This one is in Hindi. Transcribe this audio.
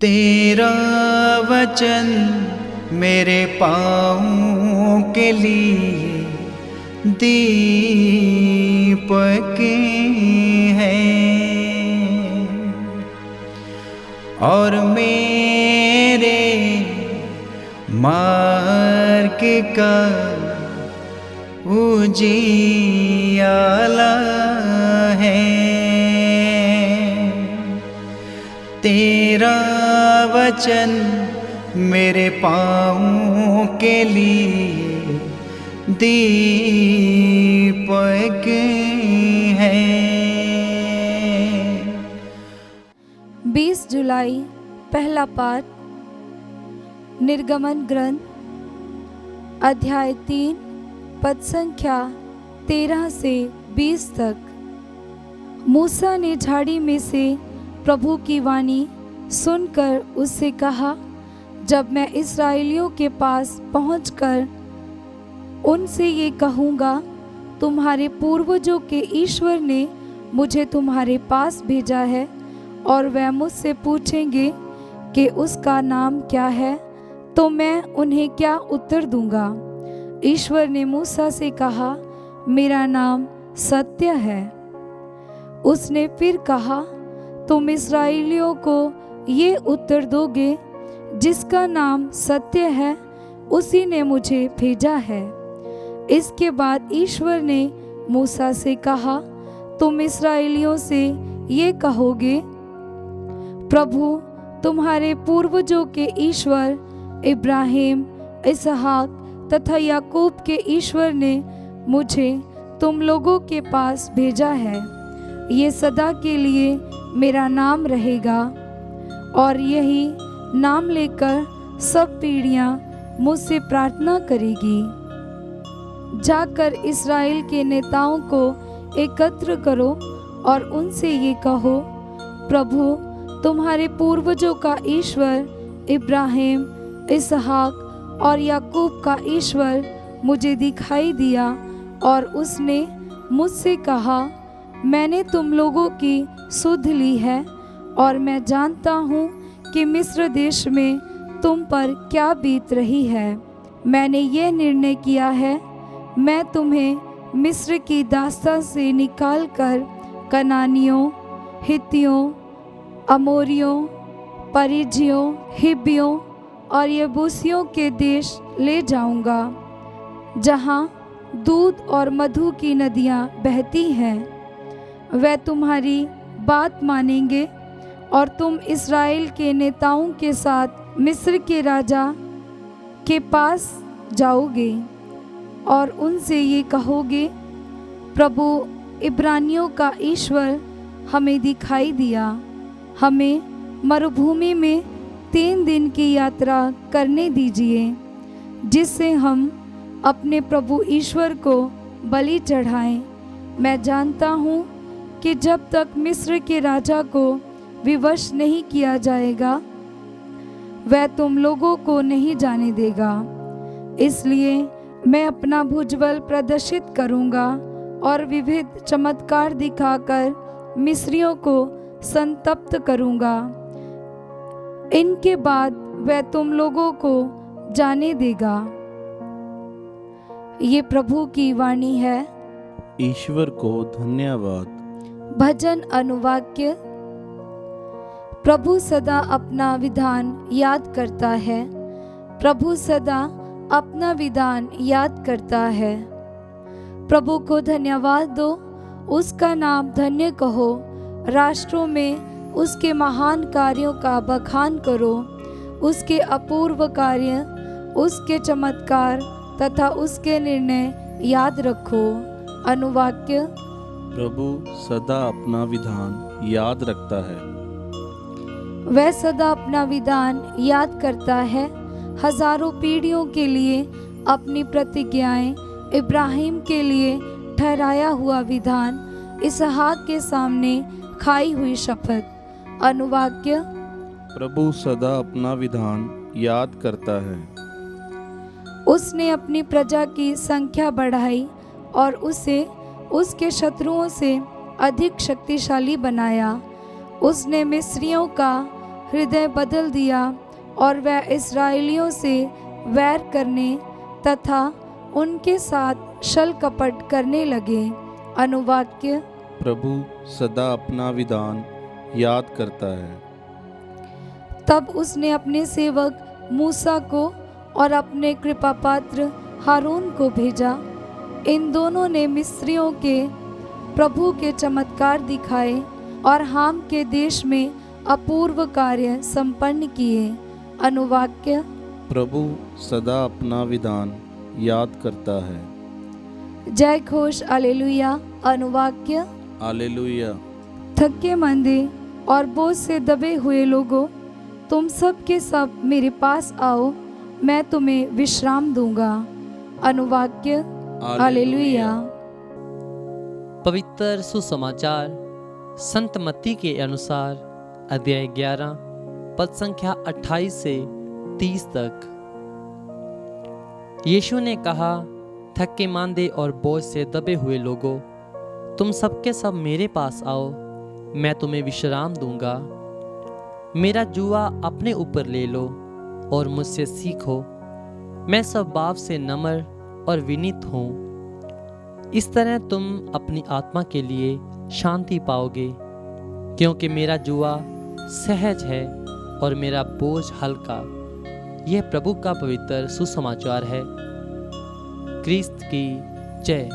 तेरा वचन मेरे पाँवों के लिए दीपक है और मेरे मार्ग का उजियाला है। तेरा वचन मेरे पाँवों के लिए दीपक है। 20 जुलाई पहला पाठ निर्गमन ग्रंथ अध्याय 3 पद संख्या 13 से 20 तक। मूसा ने झाड़ी में से प्रभु की वाणी सुनकर उससे कहा, जब मैं इस्राएलियों के पास पहुंचकर उनसे ये कहूँगा, तुम्हारे पूर्वजों के ईश्वर ने मुझे तुम्हारे पास भेजा है, और वह मुझसे पूछेंगे कि उसका नाम क्या है, तो मैं उन्हें क्या उत्तर दूंगा। ईश्वर ने मूसा से कहा, मेरा नाम सत्य है। उसने फिर कहा, तुम इस्राएलियों को ये उत्तर दोगे, जिसका नाम सत्य है उसी ने मुझे भेजा है। इसके बाद ईश्वर ने मूसा से कहा, तुम इस्राएलियों से ये कहोगे, प्रभु तुम्हारे पूर्वजों के ईश्वर इब्राहिम, इसहाक तथा याकूब के ईश्वर ने मुझे तुम लोगों के पास भेजा है। ये सदा के लिए मेरा नाम रहेगा, और यही नाम लेकर सब पीढ़ियां मुझसे प्रार्थना करेगी। जाकर इस्राएल के नेताओं को एकत्र करो और उनसे ये कहो, प्रभु तुम्हारे पूर्वजों का ईश्वर इब्राहिम, इसहाक और याकूब का ईश्वर मुझे दिखाई दिया, और उसने मुझसे कहा, मैंने तुम लोगों की सुध ली है, और मैं जानता हूँ कि मिस्र देश में तुम पर क्या बीत रही है। मैंने ये निर्णय किया है, मैं तुम्हें मिस्र की दास्तां से निकालकर कनानियों, हित्तियों, अमोरियों, परिज्जियों, हिब्बियों और यबूसियों के देश ले जाऊंगा, जहाँ दूध और मधु की नदियाँ बहती हैं। वे तुम्हारी बात मानेंगे, और तुम इस्राएल के नेताओं के साथ मिस्र के राजा के पास जाओगे और उनसे ये कहोगे, प्रभु इब्रानियों का ईश्वर हमें दिखाई दिया। हमें मरुभूमि में 3 दिन की यात्रा करने दीजिए, जिससे हम अपने प्रभु ईश्वर को बलि चढ़ाएं। मैं जानता हूँ कि जब तक मिस्र के राजा को विवश नहीं किया जाएगा, वह तुम लोगों को नहीं जाने देगा। इसलिए मैं अपना भुजबल प्रदर्शित करूंगा और विविध चमत्कार दिखाकर मिस्रियों को संतप्त करूंगा। इनके बाद वह तुम लोगों को जाने देगा। ये प्रभु की वाणी है। ईश्वर को धन्यवाद। भजन अनुवाक्य। प्रभु सदा अपना विधान याद करता है। प्रभु सदा अपना विधान याद करता है। प्रभु को धन्यवाद दो, उसका नाम धन्य कहो। राष्ट्रों में उसके महान कार्यों का बखान करो, उसके अपूर्व कार्य, उसके चमत्कार तथा उसके निर्णय याद रखो। अनुवाक्य। प्रभु सदा अपना विधान याद रखता है। वह सदा अपना विधान याद करता है, हजारों पीढ़ियों के लिए अपनी प्रतिज्ञाएं, इब्राहिम के लिए ठहराया हुआ विधान, इसहाक के सामने खाई हुई शपथ। अनुवाक्य। प्रभु सदा अपना विधान याद करता है। उसने अपनी प्रजा की संख्या बढ़ाई और उसे उसके शत्रुओं से अधिक शक्तिशाली बनाया। उसने मिस्रियों का हृदय बदल दिया और वह इस्राएलियों से वैर करने तथा उनके साथ छल कपट करने लगे। अनुवाक्य। प्रभु सदा अपना विधान याद करता है। तब उसने अपने सेवक मूसा को और अपने कृपापात्र हारून को भेजा। इन दोनों ने मिस्रियों के प्रभु के चमत्कार दिखाए और हाम के देश में अपूर्व कार्य संपन्न किए। अनुवाक्य। प्रभु सदा अपना विधान याद करता है। जय घोष हालेलुया। अनुवाक्य। हालेलुया। थके मंदे और बोझ से दबे हुए लोगों, तुम सब के सब मेरे पास आओ, मैं तुम्हें विश्राम दूंगा। अनुवाक्य। हालेलुया। पवित्र सुसमाचार संत मत्ती के अनुसार अध्याय 11 पद संख्या 28 से 30 तक। यीशु ने कहा, थके मांदे और बोझ से दबे हुए लोगों, तुम सबके सब मेरे पास आओ, मैं तुम्हें विश्राम दूंगा। मेरा जुआ अपने ऊपर ले लो और मुझसे सीखो, मैं स्वभाव से नम्र और विनीत हूँ। इस तरह तुम अपनी आत्मा के लिए शांति पाओगे, क्योंकि मेरा जुआ सहज है और मेरा बोझ हल्का। यह प्रभु का पवित्र सुसमाचार है। क्रिस्त की जय।